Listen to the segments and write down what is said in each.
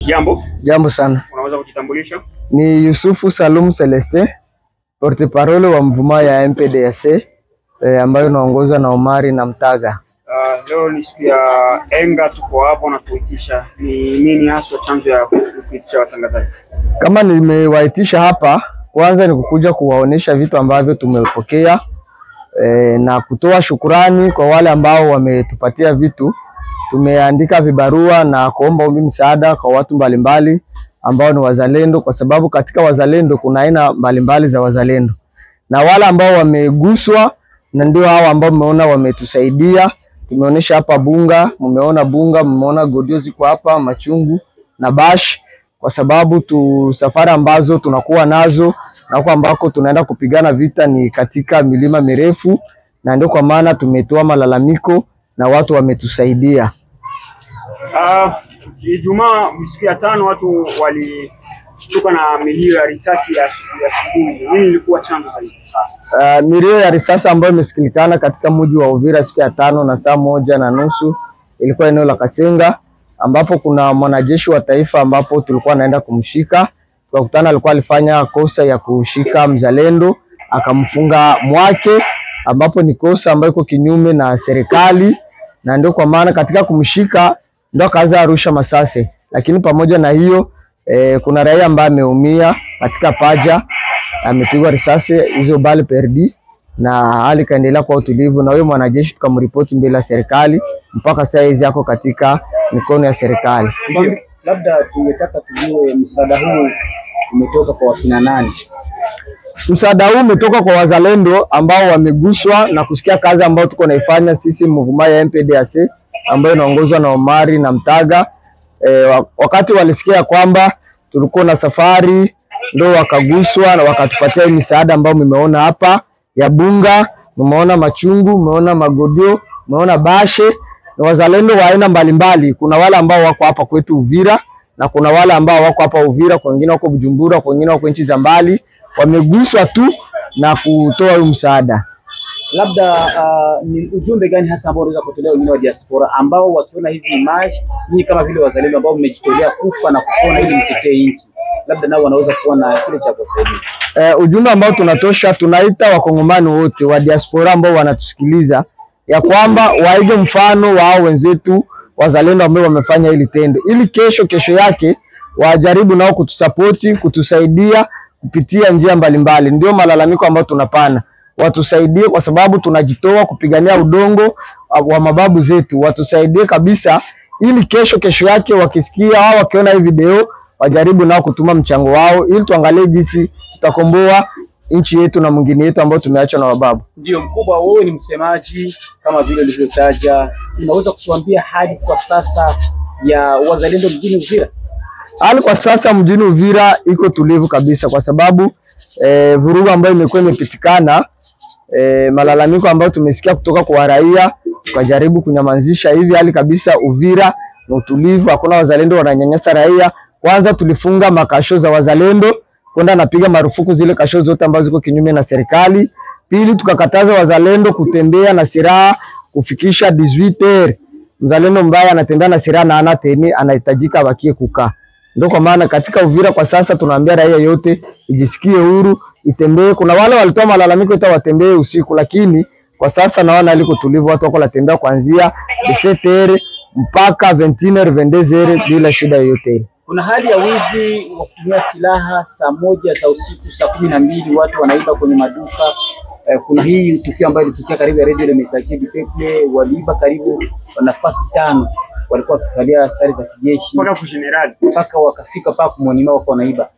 Jambo. Jambo sana. Unaweza kujitambulisha? Ni Yusufu Salum Celeste, porte-parole wa mvuma ya MPDC ambayo inaongozwa na Omari na Mtaga. Leo ni siku ya Enga, tuko hapo na kuitisha. Ni nini hasa chanzo ya kuitisha watangazaji? Kama nimewaitisha hapa, kwanza ni kukuja kuwaonesha vitu ambavyo tumepokea na kutoa shukurani kwa wale ambao wametupatia vitu. Tumeandika vibarua na kuomba msaada kwa watu mbalimbali ambao ni wazalendo, kwa sababu katika wazalendo kuna aina mbalimbali za wazalendo, na wale ambao wameguswa na ndio hao ambao mmeona wametusaidia. Tumeonesha hapa bunga, mmeona godio ziko hapa, machungu na bash, kwa sababu safari ambazo tunakuwa nazo na huko ambako tunaenda kupigana vita ni katika milima mirefu, na ndio kwa maana tumetoa malalamiko na watu wametusaidia. Ijumaa siku ya 5 watu walishtuka na milio ya risasi ya asubuhi. Nini ilikuwa chanzo zaidi? Milio ya risasi ambayo imesikilikana katika mji wa Uvira siku ya 5 na saa 1:30 ilikuwa eneo la Kasenga, ambapo kuna mwanajeshi wa taifa ambapo tulikuwa naenda kumshika. Tukakutana alikuwa alifanya kosa ya kushika mzalendo, akamfunga mwake, ambapo ni kosa ambayo iko kinyume na serikali, na ndio kwa maana katika kumshika ndio kaanza arusha masase. Lakini pamoja na hiyo kuna raia ambaye ameumia katika paja, amepigwa risasi hizo bali perdi, na hali kaendelea kwa utulivu, na huyo mwanajeshi tukamripoti mbele ya serikali. Mpaka sasa hizi yako katika mikono ya serikali. Labda tungetaka tujue msaada huu umetoka kwa wakina nani? Msaada huu umetoka kwa wazalendo ambao wameguswa na kusikia kazi ambayo tuko naifanya sisi mvuma ya MPDC ambayo inaongozwa na Omari na Mtaga. Wakati walisikia kwamba tulikuwa na safari, ndio wakaguswa na wakatupatia misaada ambayo mmeona hapa ya bunga, mmeona machungu, mmeona magodio, mmeona bashe. Na wazalendo wa aina mbalimbali, kuna wale ambao wako hapa kwetu Uvira, na kuna wale ambao wako hapa Uvira, kwa wengine wako Bujumbura, kwa wengine wako nchi za mbali, wameguswa tu na kutoa msaada. Labda ni ujumbe gani hasa ambao unaweza kutolewa wengine wa diaspora ambao wakiona hizi image ni kama vile wazalendo ambao mmejitolea kufa na kupona ili mtetee nchi, labda nao wanaweza kuwa na kile cha kusaidia? Ujumbe ambao tunatosha, tunaita wakongomani wote wa diaspora ambao wanatusikiliza ya kwamba waige mfano wao wenzetu wazalendo ambao wamefanya hili tendo, ili kesho yake wajaribu nao kutusapoti, kutusaidia kupitia njia mbalimbali. Ndio malalamiko ambayo tunapana, watusaidie kwa sababu tunajitoa kupigania udongo wa mababu zetu. Watusaidie kabisa, ili kesho yake wakisikia au wakiona hii video wajaribu nao kutuma mchango wao, ili tuangalie jinsi tutakomboa nchi yetu na mwingine yetu ambao tumeachwa na wababu. Ndio mkubwa, wewe ni msemaji kama vile ulivyotaja, unaweza kutuambia hali kwa sasa ya wazalendo mjini Uvira? Hali kwa sasa mjini Uvira iko tulivu kabisa, kwa sababu vurugu ambayo imekuwa imepitikana, malalamiko ambayo tumesikia kutoka kwa raia, tukajaribu kunyamazisha. Hivi hali kabisa Uvira ni utulivu, hakuna wazalendo wananyanyasa raia. Kwanza tulifunga makasho za wazalendo, kwenda napiga marufuku zile kasho zote ambazo ziko kinyume na serikali. Pili, tukakataza wazalendo kutembea na silaha kufikisha 18h. Mzalendo mbaya anatembea na silaha na anateni, anahitajika bakie kukaa. Ndio kwa maana katika Uvira kwa sasa tunaambia raia yote ijisikie huru, itembee. Kuna wale walitoa malalamiko ita watembee usiku, lakini kwa sasa naona aliko tulivu, watu wako natembea kuanzia 17h mpaka 21h 22h bila shida yoyote. Kuna hali ya wizi wa kutumia silaha saa 1 za usiku, saa 12 watu wanaiba kwenye maduka. Kuna hii tukio ambayo ilitokea karibu ya Radio Le Messager du Peuple, waliiba karibu nafasi 5, walikuwa wakivalia sare za kijeshi mpaka wakafika paka kumonima wako wanaiba.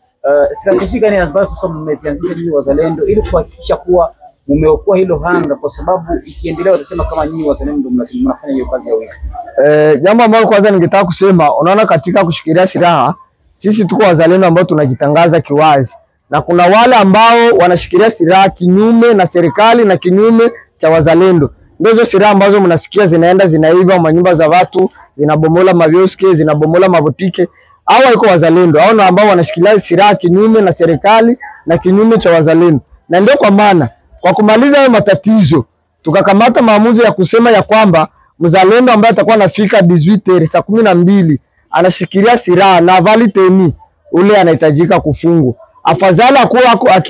Strategy gani ambazo sasa mmezianzisha nyinyi wazalendo ili kuhakikisha kuwa mmeokoa hilo hanga, kwa sababu ikiendelea watasema kama nyinyi wazalendo mnafanya hiyo kazi ya wizi? Jambo ambalo kwanza ningetaka kusema, unaona katika kushikilia silaha sisi tuko wazalendo ambao tunajitangaza kiwazi, na kuna wale ambao wanashikilia silaha kinyume na serikali na kinyume cha wazalendo. Ndio hizo silaha ambazo mnasikia zinaenda zinaiba manyumba za watu, zinabomola mavioske, zinabomola mabotike. Hao wako wazalendo, hao ambao wanashikilia silaha kinyume na serikali na kinyume cha wazalendo. Na ndio kwa maana kwa kumaliza hayo matatizo tukakamata maamuzi ya kusema ya kwamba mzalendo ambaye atakuwa anafika 18h saa 12 anashikilia silaha na vali teni, ule anahitajika kufungwa. Afadhali akuwa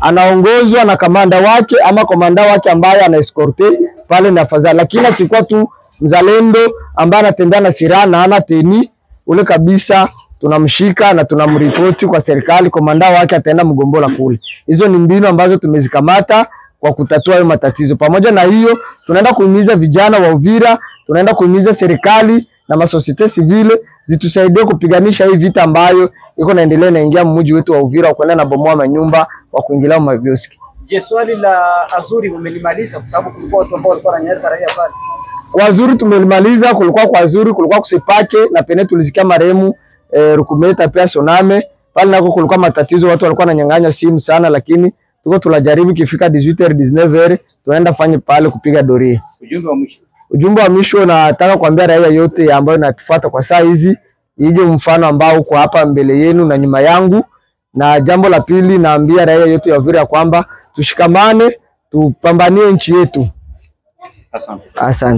anaongozwa na kamanda wake ama komanda wake ambaye ana escorte pale, na afadhali. Lakini akikuwa tu mzalendo ambaye anatembea na silaha na hana teni, ule kabisa tunamshika na tunamripoti kwa serikali, komanda wake ataenda Mgombola kule. Hizo ni mbinu ambazo tumezikamata kwa kutatua hayo matatizo. Pamoja na hiyo, tunaenda kuhimiza vijana wa Uvira, tunaenda kuhimiza serikali na masosiete civile zitusaidie kupiganisha hii vita ambayo iko naendelea naingia mji wetu wa Uvira, kwenda na bomoa manyumba, wa kuingilia mavioski. Je, swali la Azuri umelimaliza kwa sababu kulikuwa watu ambao walikuwa wananyanyasa raia pale? Wazuri tumelimaliza, kulikuwa kwa Azuri, kulikuwa kusipake na pene tulizikia maremu Rukumeta pia Soname. Pale nako kulikuwa matatizo, watu walikuwa wananyang'anya simu sana, lakini tuko tunajaribu kifika 18h 19h tunaenda fanye pale kupiga doria. Ujumbe wa mwisho. Ujumbe wa mwisho nataka kuambia raia yote ambayo natufuata kwa saa hizi, ije mfano ambao uko hapa mbele yenu na nyuma yangu. Na jambo la pili, naambia raia yote ya Uvira kwamba tushikamane, tupambanie nchi yetu. Asante. Asante.